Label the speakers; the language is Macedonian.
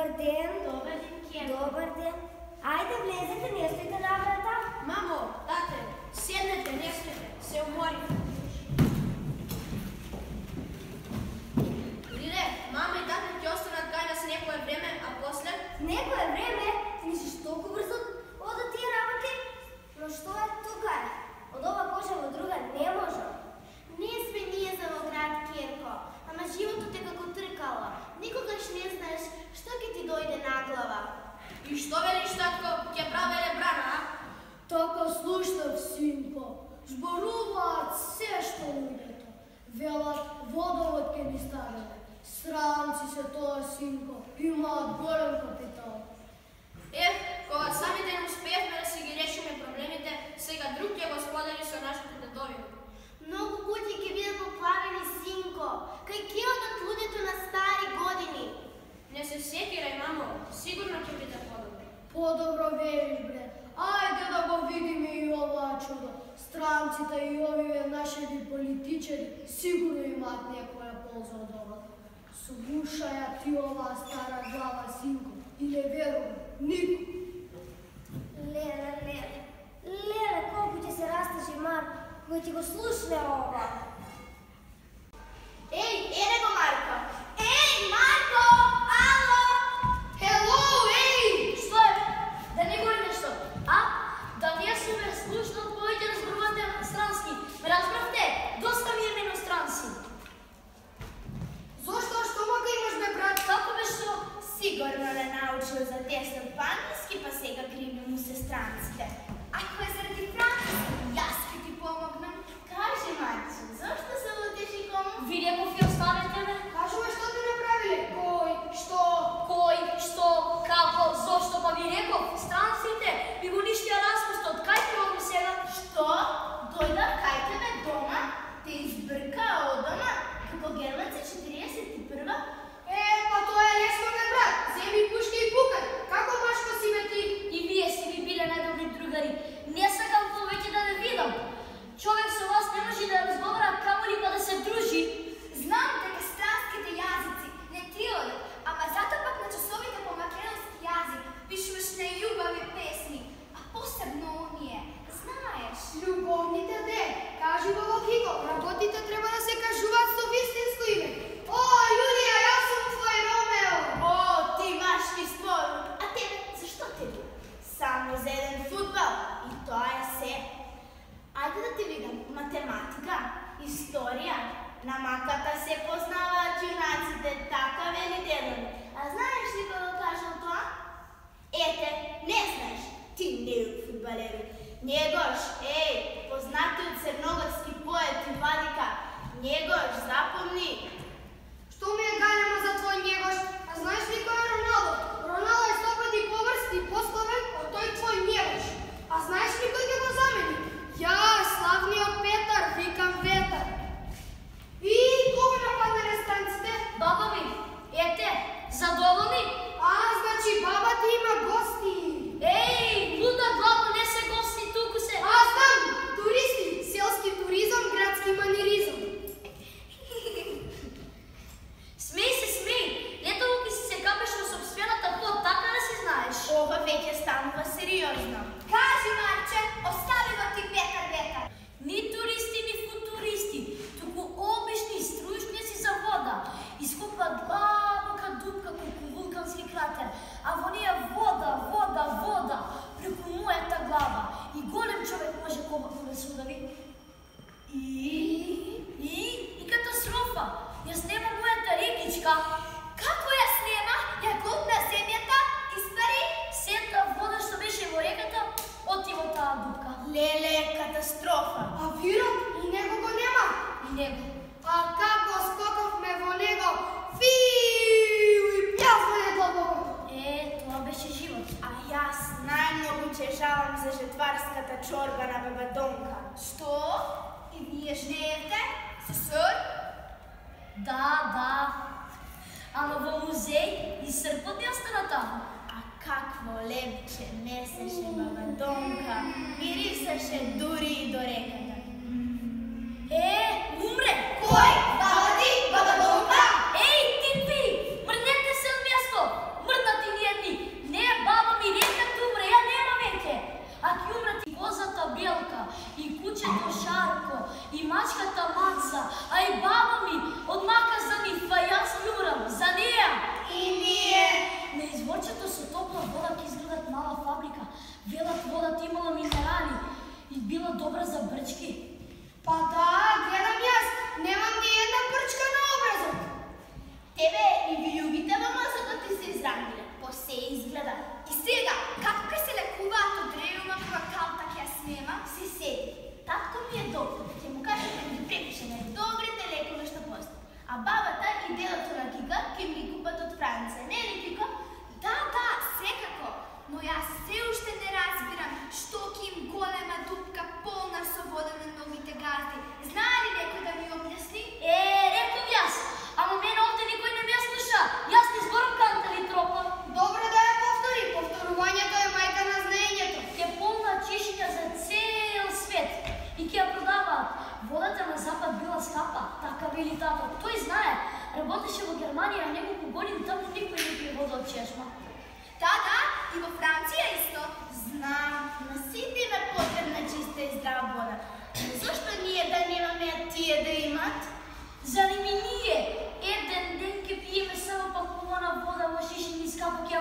Speaker 1: Добар ден.
Speaker 2: Добар ден, Кен.
Speaker 1: Добар ден. Ајде, влезете, не стоите на врата.
Speaker 2: Мамо, тате, седнете, не стоите, се уморите. Лиле, мама и тате ќе останат кај нас некое време, а после?
Speaker 1: Некое време? Ти мислиш толку брзо одат тие работи? Но што е тука? Од ова може во друга не може.
Speaker 3: Не сме ние за во град, Керко, ама животот е како тркало. Никогаш не знаеш што ќе ти дојде на глава.
Speaker 2: И што велиш, татко, ќе правеле брана, а?
Speaker 4: Така слушнав, синко. Зборуваат се што луѓето. Велат, водовод ке ни ставеле. Странци се тоа, синко. Имаат голем капитал.
Speaker 2: Кога самите не успеевме да си ги решиме проблемите, сега друг ќе го сподели со нашите дедовина.
Speaker 3: Многу куќи ќе бидат поплавени, синко. Кај ќе одат луѓето на стари години.
Speaker 2: Не се секирај, мамо, сигурно ќе биде подобро.
Speaker 4: Подобро велиш, бре. Ајде да го видиме и ова чудо. Странците и овие наши политичари сигурно имаат некоја полза од ова. Слушаја ти оваа стара глава, синко, и не верувам никој.
Speaker 1: Леле, колку ќе се растажи мар, кој ќе го слушне ова.
Speaker 3: Еј, ене го Марко. Еј, Марко! Ало!
Speaker 4: Hello, ей!
Speaker 2: Што е? Да не говори нешто, а? Да не сме слушно од повеќе разборувате странски. Ме разбравте? Доста ми е иностранци.
Speaker 4: Зошто? Што мога имаш, бе, брат?
Speaker 3: Како беше сигурно не научил за тесен англиски, па сега криви му се странците. Ако е заради француски, јас ќе ти помогнам. Кажи, Марче, зошто се лутиш и кому?
Speaker 2: Виде го фи останете ме?
Speaker 4: Кажуваме што ти направиле? Кој? Што?
Speaker 2: Кој, што, како, зошто, па ви реков, странците, ви го ништија распустот, кај ти оди сега?
Speaker 3: Што? Дојда кај тебе дома, те избрка од дома, како германци 41-а?
Speaker 4: Па тоа е лесно, бе, брат. Земи пушки и пукај. Како башко си ме ти?
Speaker 2: И вие си ви биле најдобри другари. Не сакам повеќе да ве видам. Човек со вас не може да разговара, камо ли па да се дружи.
Speaker 3: Знам дека странските јазици не ти одат, ама затоа пак на часовите по македонски јазик пишуваш на љубави песни, а посебно оние. Знаеш?
Speaker 4: Љубовните де. Кажи го во Кико. Работите треба да се кажуваат со вистинско име. О, Јулија, јас сум твој Ромео.
Speaker 3: О, ти машки створ. А тебе, зашто те би? Само за еден фудбал. И тоа е се. Ајде да ти видам математика, историја. На маката се познаваат јунаците, така вели дедови. А знаеш ли кога кажал тоа? Ете, не знаеш. Ти не е фудбалери. Негош, познатиот црногорски поет и владика. Негош, запомни.
Speaker 4: Што ми е гањама за твој Негош? А знаеш ли кој е Роналдо? Роналдо е 100 пати поврст и пославен од тој твој Негош. А знаеш ли кој ќе го замени? Ја, славниот Петар, викам ветар. И кога нападнале станците?
Speaker 2: Баба ми, ете, задоволни?
Speaker 4: Значи баба ти има гости.
Speaker 2: Еј, луда глава, не се гости, туку се.
Speaker 4: Знам, туристи, селски туризам, градски маниризам.
Speaker 2: Смеј се, смеј. Летово ки си се капеш во собствената плот, така да си знаеш.
Speaker 3: Ова веќе станува сериозно. Кажи, Марче, остави го ти Петар ветар.
Speaker 2: Ни туристи, ни футуристи, туку обични стружњаци за вода. Ископаат длабока дупка колку вулкански кратер, а во неја вода, преку мојата глава. И голем човек може комако да се удави. И катастрофа. Ја снема мојата рекичка.
Speaker 3: Како ја снема? Ја гопна земјата, испари?
Speaker 2: Сета вода што беше во реката, оти во таа дупка.
Speaker 3: Леле, катастрофа.
Speaker 4: А вирот и него го нема.
Speaker 2: И него.
Speaker 4: А како скокавме во него, фиу и пјазване длабокото.
Speaker 2: Тоа беше живот.
Speaker 3: А јас најмногу чешавам за жетварската чорба на баба Донка. Што? И вие жнеевте? Сесур?
Speaker 2: Да. Ама во музеј и српот не остана таму.
Speaker 3: А какво лепче несеше баба Донка, мирисаше дури и до реката.
Speaker 2: Умре!
Speaker 3: Кој? Баба ти? Баба Донка?
Speaker 2: Еј, ти! Мрднете се од место! Мрднати конечно.
Speaker 3: Да, и во Франција исто. Знам, на сите им е потребна чиста и здрава вода. Зошто ние да немаме, а тие да имат?
Speaker 2: Зар и ние еден ден ќе пиеме само пакувана вода во шишини скапо ќе